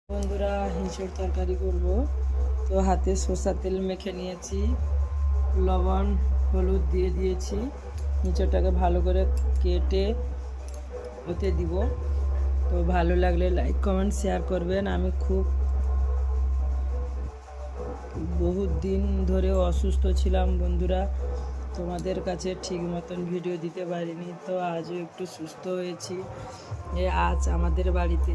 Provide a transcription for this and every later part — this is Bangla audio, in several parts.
বন্ধুরা হিঁচড় তরকারি করব, তো হাতে সরষের তেল মেখে নিয়েছি, লবণ হলুদ দিয়ে দিয়েছি। হিঁচড়টাকে ভালো করে কেটে ওতে দিব। তো ভালো লাগলে লাইক কমেন্ট শেয়ার করবেন। আমি বহুত দিন ধরে অসুস্থ ছিলাম বন্ধুরা, তোমাদের কাছে ঠিক মতন ভিডিও দিতে পারিনি, তো আজও একটু সুস্থ হয়েছি। আজ আমাদের বাড়িতে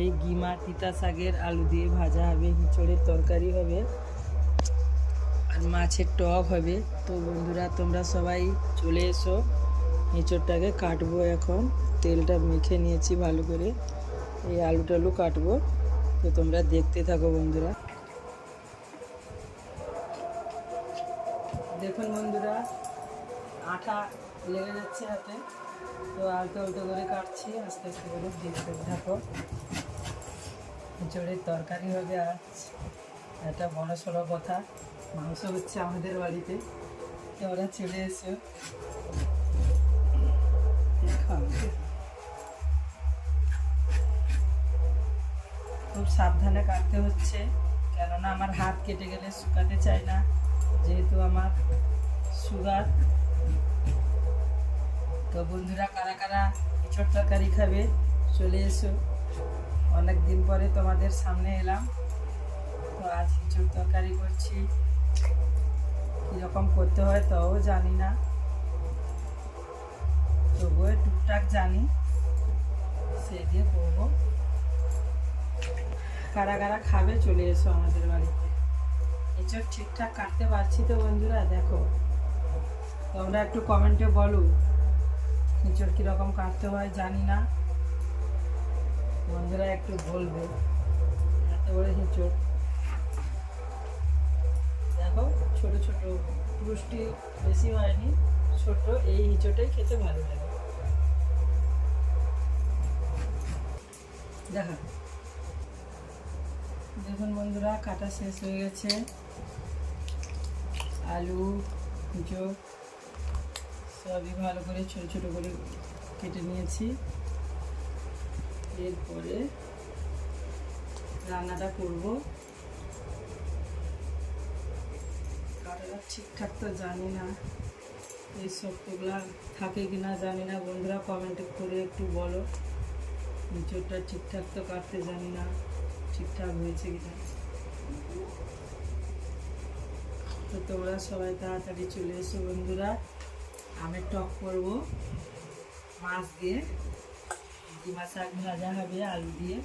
এই গিমা তিতা শাকের আলু দিয়ে ভাজা হবে, হিঁচড়ের তরকারি হবে আর মাছের টক হবে। তো বন্ধুরা তোমরা সবাই চলে এসো, হিঁচড়টাকে কাটবো। এখন তেলটা মেখে নিয়েছি ভালো করে, এই আলু টালু কাটবো। তো তোমরা দেখতে থাকো বন্ধুরা। দেখুন বন্ধুরা, আঠা লেগে যাচ্ছে হাতে, তো আলতো আলতো করে কাটছি, আস্তে আস্তে করে দেখতে থাকো। হিঁচড়ের তরকারি হবে আজ, একটা বড় সড়ো কথা। মাংস হচ্ছে আমাদের বাড়িতে, তো ওরা চলে এসো। খুব সাবধানে কাটতে হচ্ছে, কেননা আমার হাত কেটে গেলে শুকাতে চাই না, যেহেতু আমার সুগার। তো বন্ধুরা কারা কারা হিঁচড় তরকারি খাবে চলে এসো। অনেক দিন পরে তোমাদের সামনে এলাম, তো আজ হিঁচড় তরকারি করছি। কীরকম করতে হয় তাও জানি না, তবুও টুকটাক জানি, সেই দিয়ে করবো। কারা কারা খাবে চলে এসো আমাদের বাড়িতে। হিঁচড় ঠিকঠাক কাটতে পারছি তো বন্ধুরা? দেখো, তোমরা একটু কমেন্টে বলো হিঁচড় কীরকম কাটতে হয়, জানি না। বন্ধুরা একটু বলবে। এত বড় হিঁচড় দেখো, ছোট ছোট, পুষ্টি বেশি হয়নি, ছোট। এই হিঁচড়টাই খেতে ভালো লাগে। দেখা, দেখুন বন্ধুরা কাটা শেষ হয়ে গেছে। আলু হিঁচড় সবই ভালো করে ছোট ছোট করে কেটে নিয়েছি। এরপরে রান্নাটা করব। কাটাটা ঠিকঠাক তো জানি না, এই শক্তগুলা থাকে কিনা জানি না। বন্ধুরা কমেন্ট করে একটু বলো, হিঁচড়টা ঠিকঠাক তো কাটতে জানি না, ঠিকঠাক হয়েছে কিনা। তো তোমরা সবাই তাড়াতাড়ি চলে এসো বন্ধুরা। আমের টক করবো মাছ দিয়ে, ডিমা শাক ভাজা হবে আলু দিয়ে।